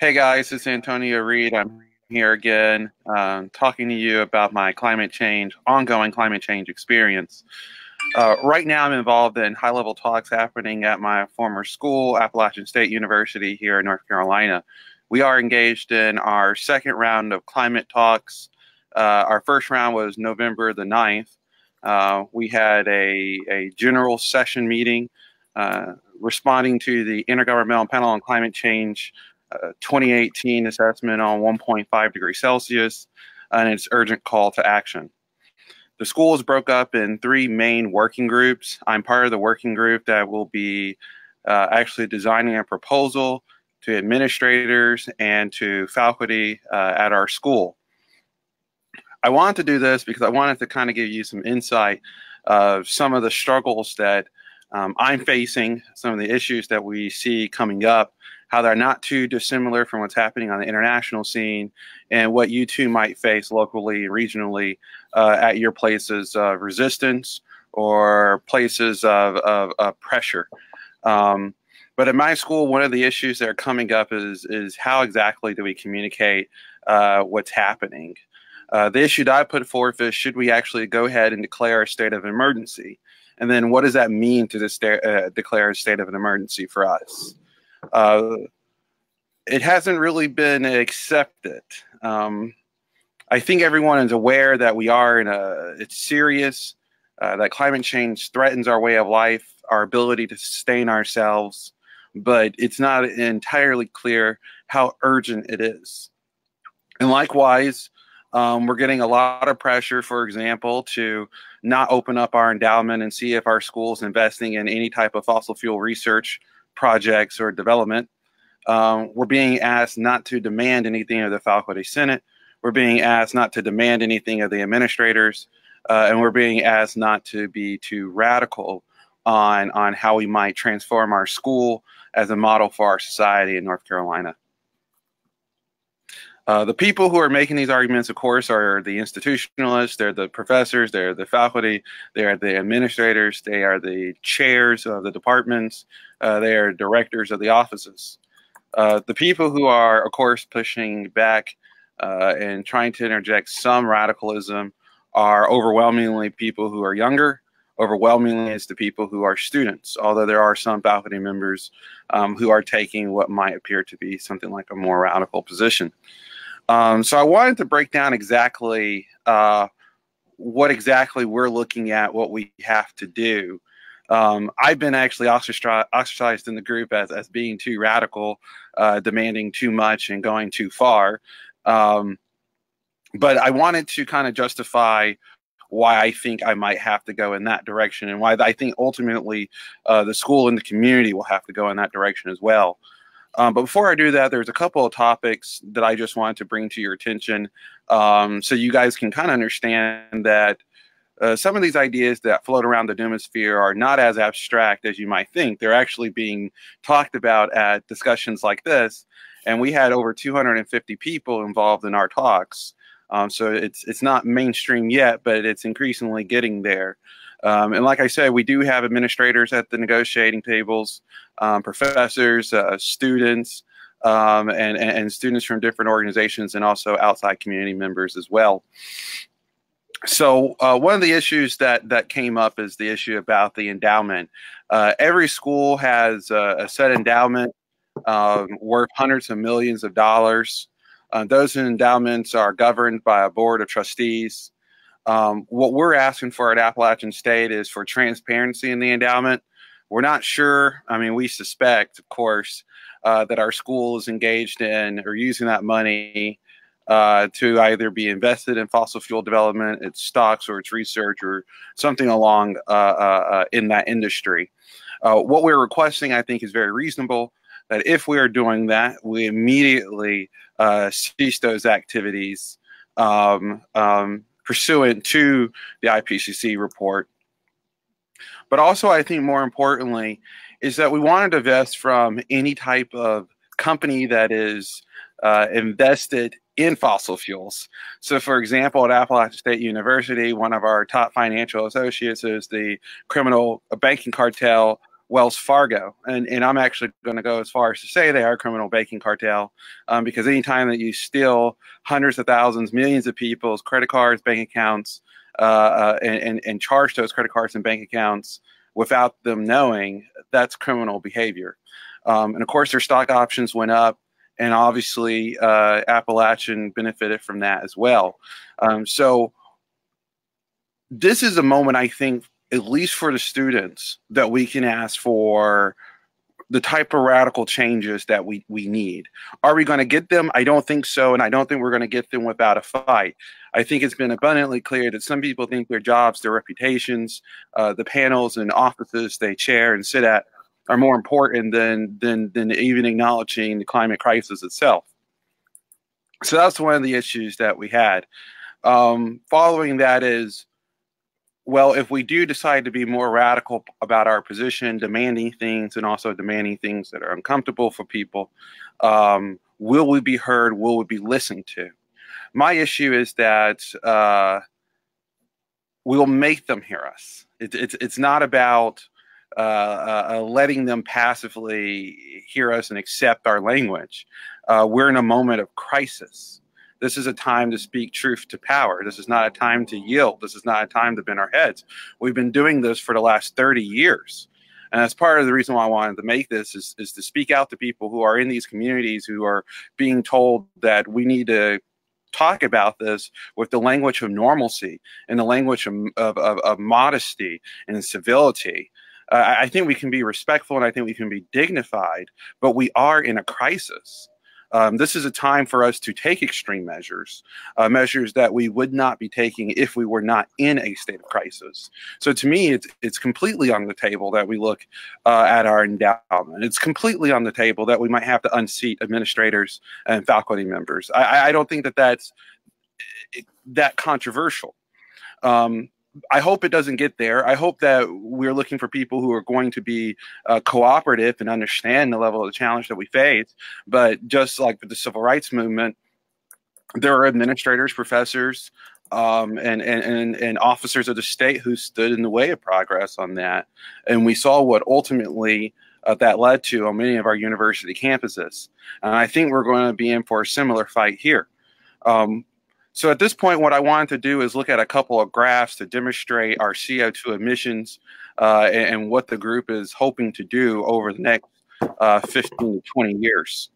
Hey guys, it's Antonio Reid. I'm here again, talking to you about my ongoing climate change experience. Right now, I'm involved in high-level talks happening at my former school, Appalachian State University here in North Carolina. We are engaged in our second round of climate talks. Our first round was November the 9th. We had a general session meeting responding to the Intergovernmental Panel on Climate Change 2018 assessment on 1.5 degrees Celsius and its urgent call to action. The school is broke up in three main working groups. I'm part of the working group that will be actually designing a proposal to administrators and to faculty at our school. I wanted to do this because I wanted to kind of give you some insight of some of the struggles that I'm facing, some of the issues that we see coming up, how they're not too dissimilar from what's happening on the international scene, and what you too might face locally, regionally, at your places of resistance or places of pressure. But at my school, one of the issues that are coming up is how exactly do we communicate what's happening? The issue that I put forth is, should we actually go ahead and declare a state of emergency? And then what does that mean to declare a state of an emergency for us? It hasn't really been accepted. I think everyone is aware that it's serious, that climate change threatens our way of life, our ability to sustain ourselves, but it's not entirely clear how urgent it is. And likewise, we're getting a lot of pressure, for example, to not open up our endowment and see if our school is investing in any type of fossil fuel research projects or development. We're being asked not to demand anything of the faculty senate. We're being asked not to demand anything of the administrators. And we're being asked not to be too radical on how we might transform our school as a model for our society in North Carolina. The people who are making these arguments, of course, are the institutionalists. They're the professors, they're the faculty, they are the administrators, they are the chairs of the departments, they are directors of the offices. The people who are, of course, pushing back and trying to interject some radicalism are overwhelmingly people who are younger. Overwhelmingly, it's the people who are students, although there are some faculty members who are taking what might appear to be something like a more radical position. So I wanted to break down exactly what exactly we're looking at, what we have to do. I've been actually ostracized in the group as being too radical, demanding too much and going too far. But I wanted to kind of justify why I think I might have to go in that direction, and why I think ultimately the school and the community will have to go in that direction as well. But before I do that, there's a couple of topics that I just wanted to bring to your attention, so you guys can kind of understand that some of these ideas that float around the doomosphere are not as abstract as you might think. They're actually being talked about at discussions like this, and we had over 250 people involved in our talks. So it's not mainstream yet, but it's increasingly getting there. And like I said, we do have administrators at the negotiating tables, professors, students, and students from different organizations, and also outside community members as well. So one of the issues that came up is the issue about the endowment. Every school has a set endowment worth hundreds of millions of dollars. Those endowments are governed by a board of trustees. What we're asking for at Appalachian State is for transparency in the endowment. We're not sure. I mean, we suspect, of course, that our school is engaged in or using that money to either be invested in fossil fuel development, its stocks, or its research, or something along in that industry. What we're requesting, I think, is very reasonable. That if we are doing that, we immediately cease those activities pursuant to the IPCC report. But also, I think more importantly, is that we want to divest from any type of company that is invested in fossil fuels. So for example, at Appalachian State University, one of our top financial associates is the criminal banking cartel Wells Fargo, and I'm actually going to go as far as to say they are a criminal banking cartel, because anytime that you steal hundreds of thousands, millions of people's credit cards, bank accounts, and charge those credit cards and bank accounts without them knowing, that's criminal behavior. And of course, their stock options went up, and obviously Appalachian benefited from that as well. So this is a moment, I think, at least for the students, that we can ask for the type of radical changes that we need. Are we going to get them? I don't think so, and I don't think we're going to get them without a fight. I think it's been abundantly clear that some people think their jobs, their reputations, the panels and offices they chair and sit at are more important than even acknowledging the climate crisis itself. So that's one of the issues that we had. Following that is, well, if we do decide to be more radical about our position, demanding things and also demanding things that are uncomfortable for people, will we be heard? Will we be listened to? My issue is that we'll make them hear us. It's not about letting them passively hear us and accept our language. We're in a moment of crisis. This is a time to speak truth to power. This is not a time to yield. This is not a time to bend our heads. We've been doing this for the last 30 years. And that's part of the reason why I wanted to make this is to speak out to people who are in these communities who are being told that we need to talk about this with the language of normalcy and the language of modesty and civility. I think we can be respectful and I think we can be dignified, but we are in a crisis. This is a time for us to take extreme measures, measures that we would not be taking if we were not in a state of crisis. So to me, it's completely on the table that we look at our endowment. It's completely on the table that we might have to unseat administrators and faculty members. I don't think that that's that controversial. I hope it doesn't get there. I hope that we're looking for people who are going to be cooperative and understand the level of the challenge that we face. But just like with the civil rights movement, there are administrators, professors, and officers of the state who stood in the way of progress on that. And we saw what ultimately that led to on many of our university campuses. And I think we're going to be in for a similar fight here. So at this point, what I wanted to do is look at a couple of graphs to demonstrate our CO2 emissions and what the group is hoping to do over the next 15 to 20 years.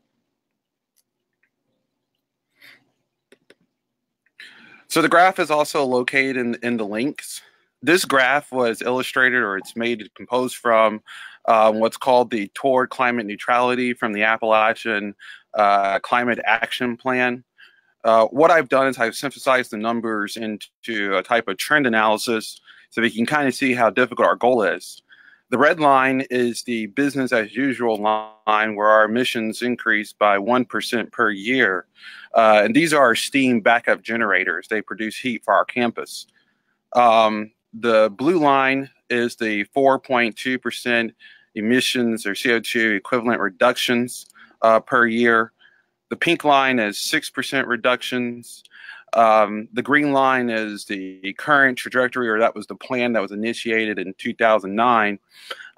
So the graph is also located in the links. This graph was illustrated, or it's composed from what's called the Toward Climate Neutrality from the Appalachian Climate Action Plan. What I've done is I've synthesized the numbers into a type of trend analysis so we can kind of see how difficult our goal is. The red line is the business as usual line where our emissions increase by 1% per year. And these are our steam backup generators. They produce heat for our campus. The blue line is the 4.2% emissions or CO2 equivalent reductions per year. The pink line is 6% reductions. The green line is the current trajectory, or that was the plan that was initiated in 2009.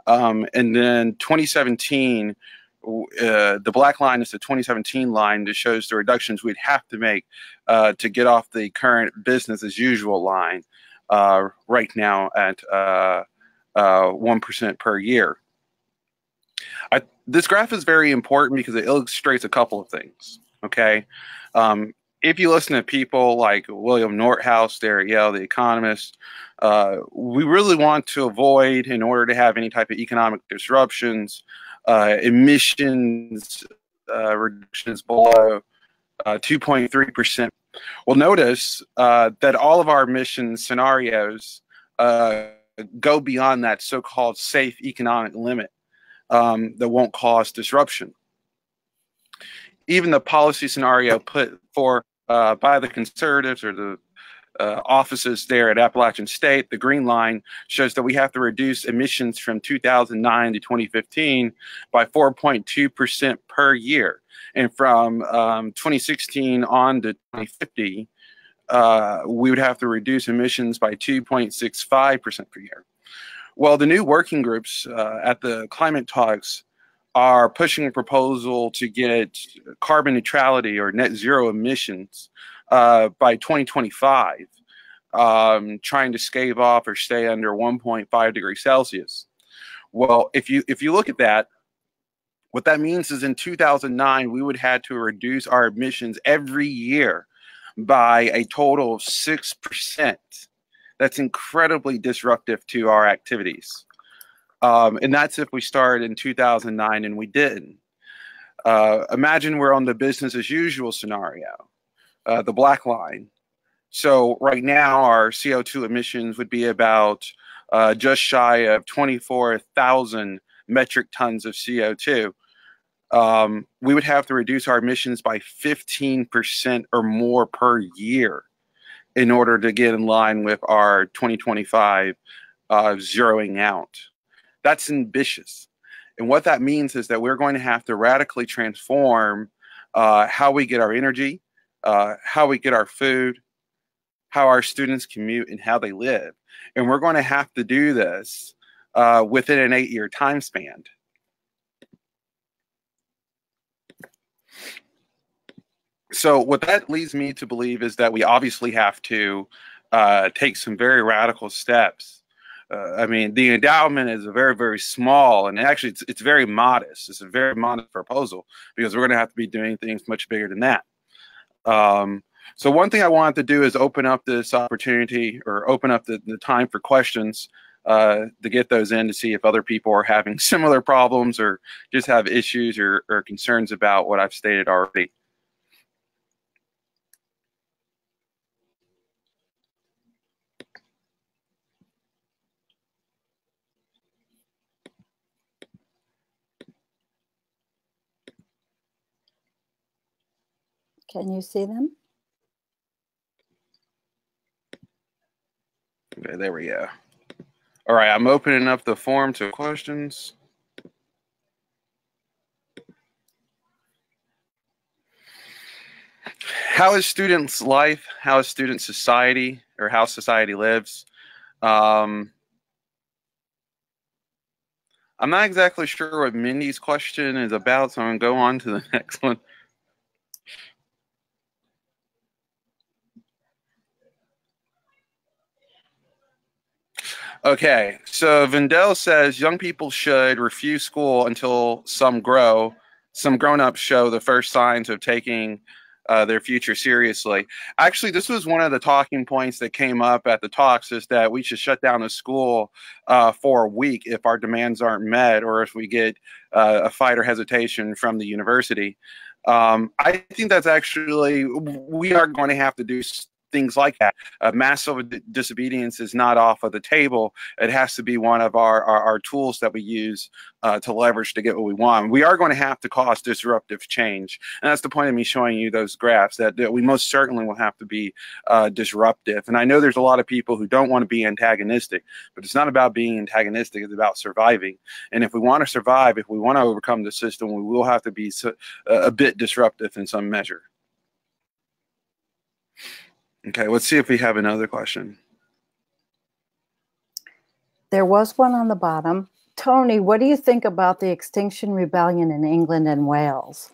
And then 2017, the black line is the 2017 line that shows the reductions we'd have to make to get off the current business as usual line right now at 1% per year. This graph is very important because it illustrates a couple of things, okay? If you listen to people like William Nordhaus there at Yale, the economist, we really want to avoid, in order to have any type of economic disruptions, emissions reductions below 2.3%. Well, notice that all of our emission scenarios go beyond that so-called safe economic limit. That won't cause disruption. Even the policy scenario put forth by the conservatives or the offices there at Appalachian State, the green line, shows that we have to reduce emissions from 2009 to 2015 by 4.2% per year. And from 2016 on to 2050, we would have to reduce emissions by 2.65% per year. Well, the new working groups at the climate talks are pushing a proposal to get carbon neutrality or net zero emissions by 2025, trying to stave off or stay under 1.5 degrees Celsius. Well, if you look at that, what that means is in 2009, we would have to reduce our emissions every year by a total of 6%. That's incredibly disruptive to our activities. And that's if we started in 2009 and we didn't. Imagine we're on the business as usual scenario, the black line. So right now our CO2 emissions would be about just shy of 24,000 metric tons of CO2. We would have to reduce our emissions by 15% or more per year in order to get in line with our 2025 zeroing out. That's ambitious. And what that means is that we're going to have to radically transform how we get our energy, how we get our food, how our students commute, and how they live. And we're going to have to do this within an 8-year time span. So what that leads me to believe is that we obviously have to take some very radical steps. I mean, the endowment is a very, very small, and actually it's very modest. It's a very modest proposal because we're going to have to be doing things much bigger than that. So one thing I wanted to do is open up this opportunity, or open up the time for questions to get those in, to see if other people are having similar problems or just have issues or concerns about what I've stated already. Can you see them? Okay, there we go. All right, I'm opening up the forum to questions. How is students' life? How is student society, or how society lives? I'm not exactly sure what Mindy's question is about, so I'm going to go on to the next one. Okay, so Vendel says young people should refuse school until some grown-ups show the first signs of taking their future seriously. Actually, this was one of the talking points that came up at the talks, is that we should shut down the school for a week if our demands aren't met, or if we get a fight or hesitation from the university. I think that's actually, we are going to have to do things like that. Massive disobedience is not off of the table. It has to be one of our tools that we use to leverage to get what we want. We are going to have to cause disruptive change. And that's the point of me showing you those graphs, that we most certainly will have to be disruptive. And I know there's a lot of people who don't want to be antagonistic, but it's not about being antagonistic. It's about surviving. And if we want to survive, if we want to overcome the system, we will have to be a bit disruptive in some measure. Okay, let's see if we have another question. There was one on the bottom. Tony, what do you think about the Extinction Rebellion in England and Wales?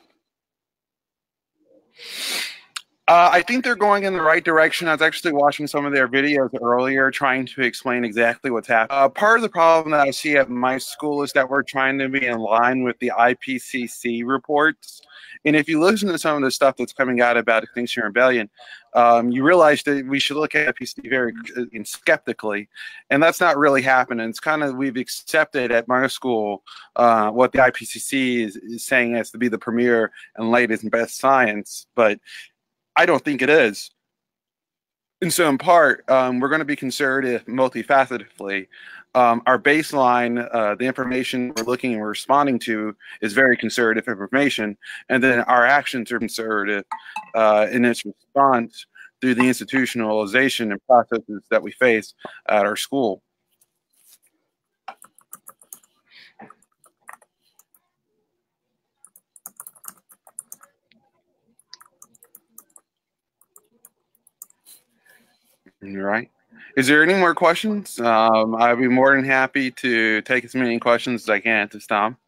I think they're going in the right direction. I was actually watching some of their videos earlier, trying to explain exactly what's happening. Part of the problem that I see at my school is that we're trying to be in line with the IPCC reports. And if you listen to some of the stuff that's coming out about Extinction Rebellion, you realize that we should look at IPCC very skeptically, and that's not really happening. It's kind of, we've accepted at my school what the IPCC is saying has to be the premier and latest and best science, but I don't think it is. And so in part, we're going to be conservative multifacetedly. Our baseline, the information we're looking and we're responding to, is very conservative information. And then our actions are conservative in its response through the institutionalization and processes that we face at our school. Right. Is there any more questions? I'd be more than happy to take as many questions as I can at this time.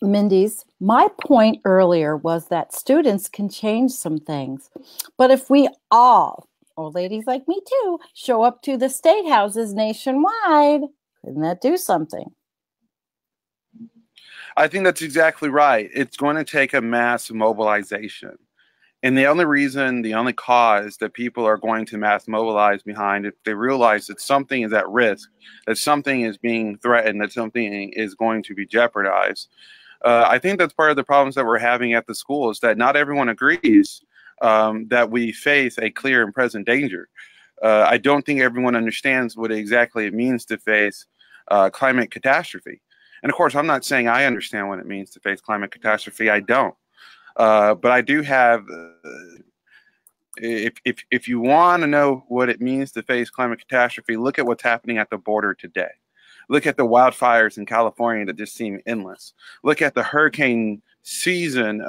Mindy's, my point earlier was that students can change some things. But if we all, old ladies like me too, show up to the state houses nationwide, couldn't that do something? I think that's exactly right. It's going to take a mass mobilization. And the only cause that people are going to mass mobilize behind, if they realize that something is at risk, that something is being threatened, that something is going to be jeopardized. I think that's part of the problems that we're having at the school, is that not everyone agrees that we face a clear and present danger. I don't think everyone understands what exactly it means to face climate catastrophe. And of course, I'm not saying I understand what it means to face climate catastrophe. I don't. But I do have, if you want to know what it means to face climate catastrophe, look at what's happening at the border today. Look at the wildfires in California that just seem endless. Look at the hurricane season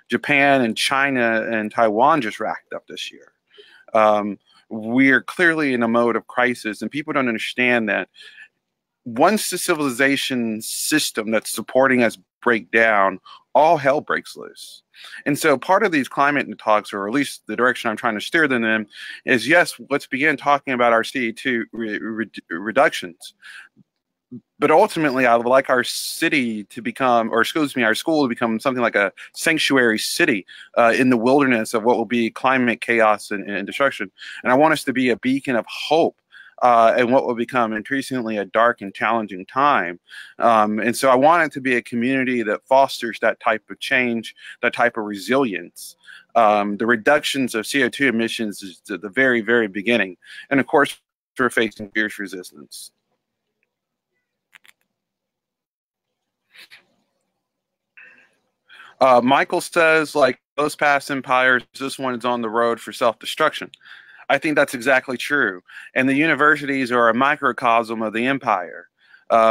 Japan and China and Taiwan just racked up this year. We're clearly in a mode of crisis, and people don't understand that once the civilization system that's supporting us break down, all hell breaks loose. And so part of these climate talks, or at least the direction I'm trying to steer them in, is yes, let's begin talking about our CO2 reductions. But ultimately, I would like our city to become, or excuse me, our school to become something like a sanctuary city in the wilderness of what will be climate chaos and destruction. And I want us to be a beacon of hope and what will become increasingly a dark and challenging time. And so I want it to be a community that fosters that type of change, that type of resilience. The reductions of CO2 emissions is at the very, very beginning. And of course, we're facing fierce resistance. Michael says, like most past empires, this one is on the road for self-destruction. I think that's exactly true. And the universities are a microcosm of the empire.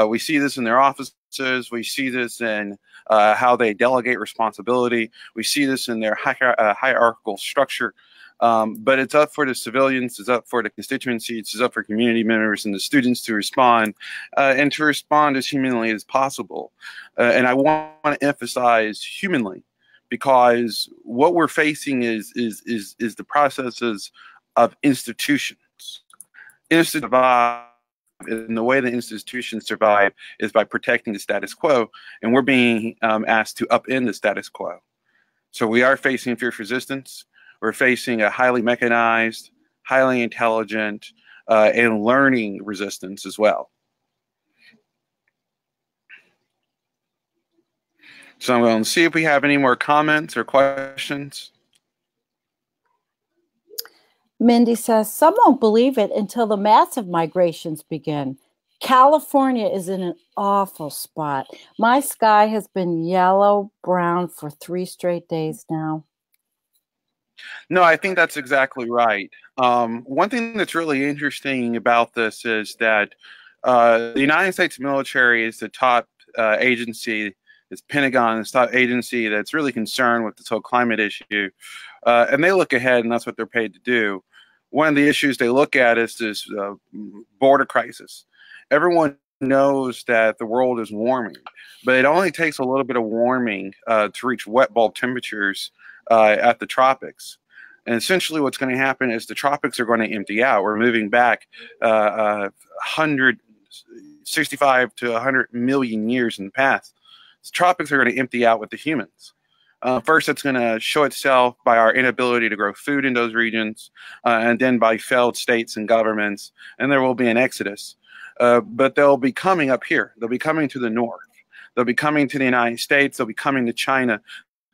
We see this in their offices. We see this in how they delegate responsibility. We see this in their hierarchical structure. But it's up for the civilians, it's up for the constituencies, it's up for community members and the students to respond, and to respond as humanly as possible. And I want to emphasize humanly, because what we're facing is the processes of institutions. Institutions survive, and the way the institutions survive is by protecting the status quo, and we're being asked to upend the status quo. So we are facing fierce resistance. We're facing a highly mechanized, highly intelligent, and learning resistance as well. So I'm going to see if we have any more comments or questions. Mindy says, some won't believe it until the massive migrations begin. California is in an awful spot. My sky has been yellow-brown for 3 straight days now. No, I think that's exactly right. One thing that's really interesting about this is that the United States military is the top agency, it's Pentagon, it's the top agency that's really concerned with this whole climate issue. And they look ahead, and that's what they're paid to do. One of the issues they look at is this border crisis. Everyone knows that the world is warming, but it only takes a little bit of warming to reach wet bulb temperatures at the tropics. And essentially what's going to happen is the tropics are going to empty out. We're moving back 165 to 100 million years in the past. The tropics are going to empty out with the humans. First, it's going to show itself by our inability to grow food in those regions, and then by failed states and governments, and there will be an exodus. But they'll be coming up here. They'll be coming to the north. They'll be coming to the United States. They'll be coming to China.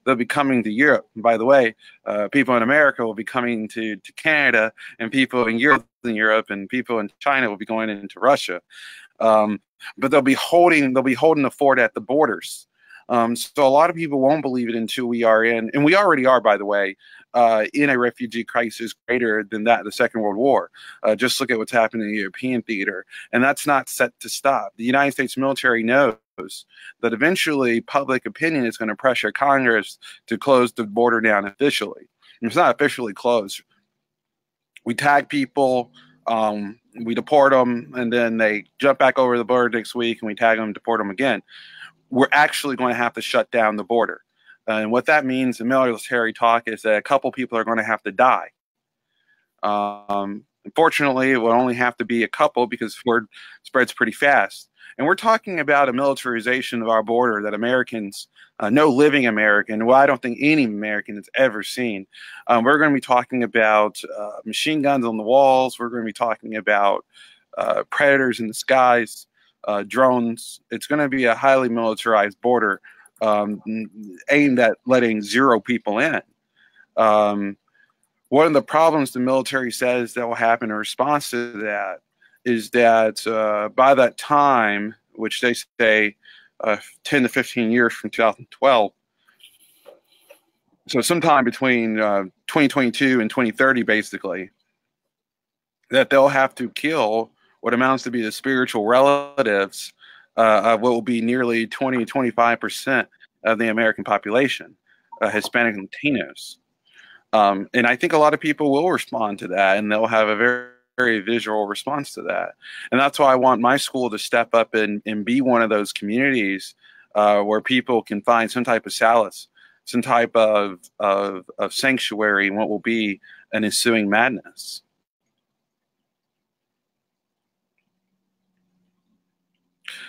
They'll be coming to Europe. And by the way, people in America will be coming to Canada, and people in Europe, and people in China will be going into Russia. But they'll be holding the fort at the borders. So a lot of people won't believe it until we are in, and we already are, by the way, in a refugee crisis greater than that of the Second World War. Just look at what's happening in the European theater, and that's not set to stop. The United States military knows that eventually public opinion is going to pressure Congress to close the border down officially. It's not officially closed. We tag people, we deport them, and then they jump back over the border next week, and we tag them, deport them again. We're actually going to have to shut down the border. And what that means in military talk is that a couple people are going to have to die. Unfortunately, it will only have to be a couple because word spreads pretty fast. And we're talking about a militarization of our border that Americans, no living American, well, I don't think any American has ever seen. We're going to be talking about machine guns on the walls. We're going to be talking about predators in the skies, drones. It's going to be a highly militarized border aimed at letting zero people in. One of the problems the military says that will happen in response to that is that by that time, which they say 10 to 15 years from 2012, so sometime between 2022 and 2030, basically, that they'll have to kill what amounts to be the spiritual relatives of what will be nearly 20 to 25% of the American population, Hispanic and Latinos. And I think a lot of people will respond to that, and they'll have a very visual response to that. And that's why I want my school to step up and be one of those communities where people can find some type of solace, some type of sanctuary in what will be an ensuing madness.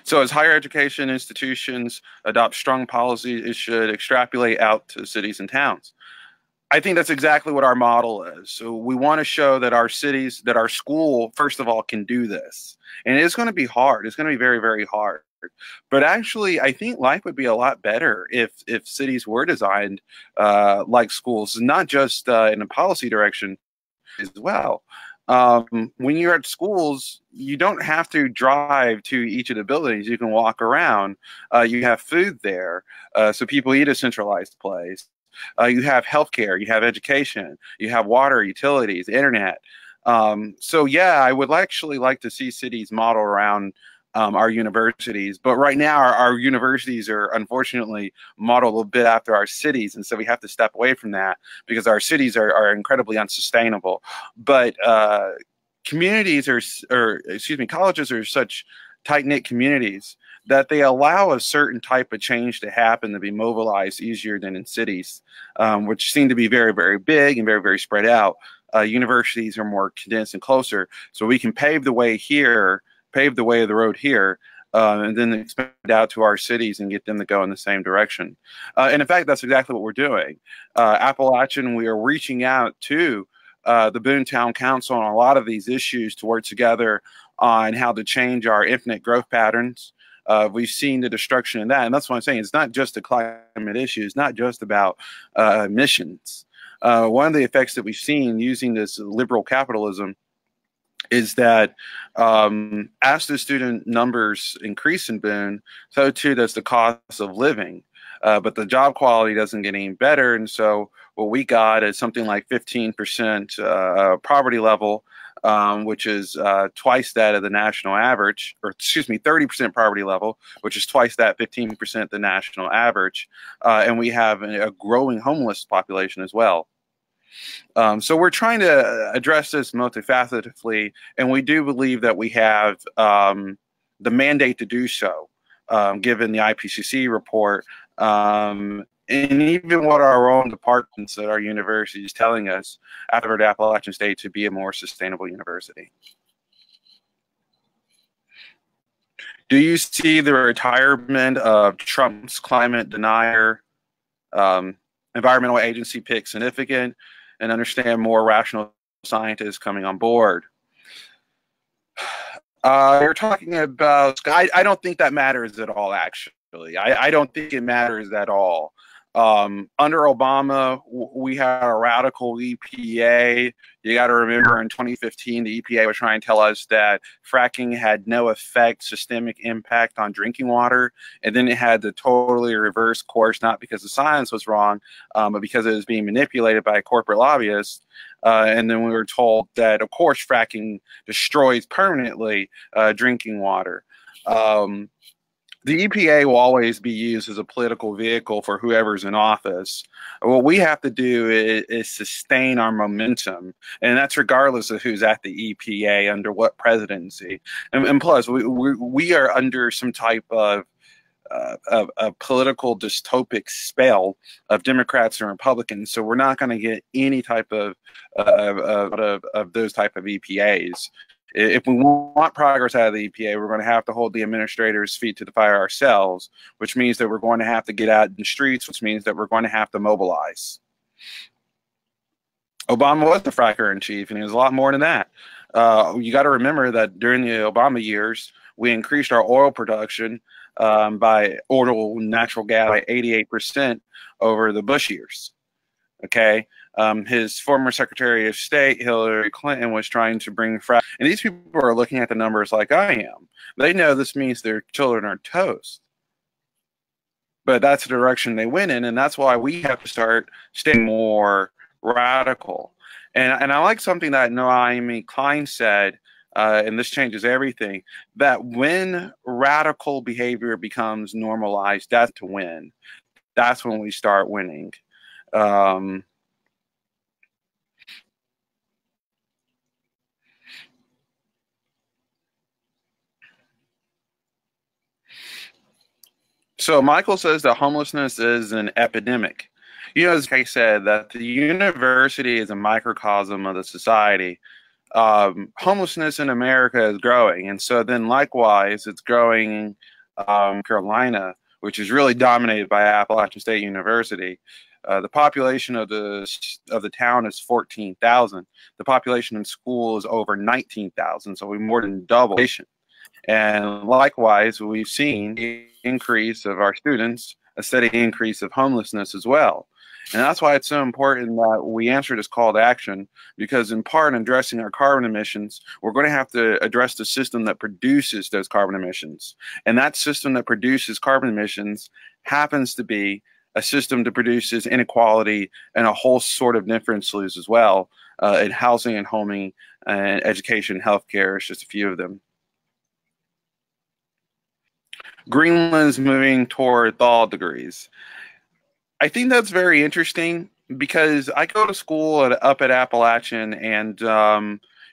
So as higher education institutions adopt strong policies, it should extrapolate out to cities and towns. I think that's exactly what our model is. So we want to show that our cities, that our school, first of all, can do this. And it's going to be hard. It's going to be very, very hard. But actually, I think life would be a lot better if cities were designed like schools, not just in a policy direction as well. When you're at schools, you don't have to drive to each of the buildings. You can walk around. You have food there, so people eat a centralized place. You have healthcare, you have education, you have water, utilities, internet. So yeah, I would actually like to see cities model around our universities. But right now, our universities are unfortunately modeled a bit after our cities. And so we have to step away from that because our cities are incredibly unsustainable. But communities colleges are such tight-knit communities that they allow a certain type of change to happen, to be mobilized easier than in cities, which seem to be very, very big and very, very spread out. Universities are more condensed and closer, so we can pave the way here, pave the way of the road here, and then expand out to our cities and get them to go in the same direction. And in fact, that's exactly what we're doing. Appalachian, we are reaching out to the Boone Town Council on a lot of these issues to work together on how to change our infinite growth patterns. We've seen the destruction in that. And that's what I'm saying. It's not just a climate issue. It's not just about emissions. One of the effects that we've seen using this liberal capitalism is that as the student numbers increase in Boone, so too does the cost of living. But the job quality doesn't get any better. And so what we got is something like 15% poverty level, which is twice that of the national average, or excuse me, 30% poverty level, which is twice that, 15% the national average. And we have a growing homeless population as well. So we're trying to address this multifacetedly, and we do believe that we have the mandate to do so, given the IPCC report, and even what our own departments at our university is telling us after the Appalachian State to be a more sustainable university. Do you see the retirement of Trump's climate denier environmental agency pick significant, and understand more rational scientists coming on board? You're talking about, I don't think that matters at all, actually. I don't think it matters at all. Under Obama, we had a radical EPA. You got to remember in 2015, the EPA was trying to tell us that fracking had no systemic impact on drinking water. And then it had to totally reverse course, not because the science was wrong, but because it was being manipulated by corporate lobbyists. And then we were told that, of course, fracking destroys permanently drinking water. The EPA will always be used as a political vehicle for whoever's in office. What we have to do is sustain our momentum, and that's regardless of who's at the EPA under what presidency. And plus, we are under some type of a political dystopic spell of Democrats and Republicans. So we're not going to get any type of those type of EPAs. If we want progress out of the EPA, we're going to have to hold the administrators' feet to the fire ourselves, which means that we're going to have to get out in the streets, which means that we're going to have to mobilize. Obama was the fracker in chief, and he was a lot more than that. You got to remember that during the Obama years, we increased our oil production by oil natural gas by 88% over the Bush years. Okay. His former Secretary of State, Hillary Clinton, was trying to bring and these people are looking at the numbers like I am. They know this means their children are toast. But that's the direction they went in, and that's why we have to start staying more radical. And I like something that Naomi Klein said, and this changes everything, that when radical behavior becomes normalized, that's to win. That's when we start winning. So Michael says that homelessness is an epidemic. You know, as I said, that the university is a microcosm of the society. Homelessness in America is growing, and so then likewise, it's growing in Carolina, which is really dominated by Appalachian State University. The population of the town is 14,000. The population in school is over 19,000, so we more than double. And likewise, we've seen the increase of our students, a steady increase of homelessness as well. And that's why it's so important that we answer this call to action, because in part in addressing our carbon emissions, we're going to have to address the system that produces those carbon emissions. And that system that produces carbon emissions happens to be a system that produces inequality and a whole sort of differences as well in housing and homing and education, healthcare is just a few of them. Greenland's moving toward thaw degrees. I think that's very interesting because I go to school up at Appalachian, and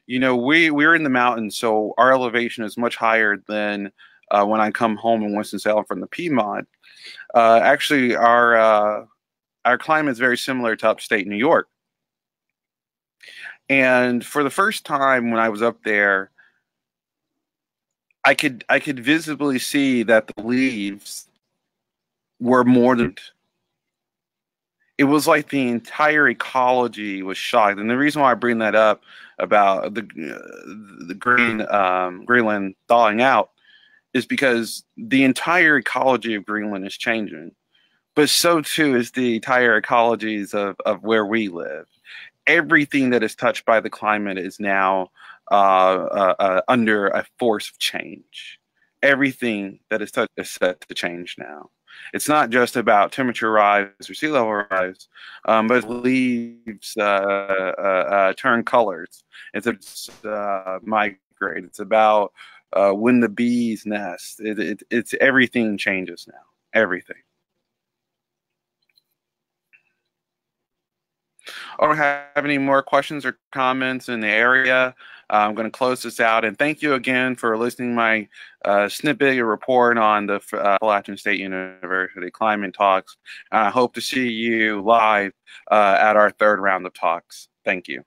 you know, we're in the mountains, so our elevation is much higher than when I come home in Winston-Salem from the Piedmont. Actually, our climate is very similar to upstate New York. And for the first time when I was up there, I could visibly see that the leaves were more than. It was like the entire ecology was shocked, and the reason why I bring that up about the Greenland thawing out is because the entire ecology of Greenland is changing, but so too is the entire ecologies of where we live. Everything that is touched by the climate is now under a force of change. Everything that is touched is set to change now. It's not just about temperature rise or sea level rise, but leaves turn colors. It's migrate. It's about when the bees nest. It's everything changes now. Everything. I don't have any more questions or comments in the area. I'm going to close this out, and thank you again for listening to my snippet report on the Appalachian State University Climate Talks. I hope to see you live at our third round of talks. Thank you.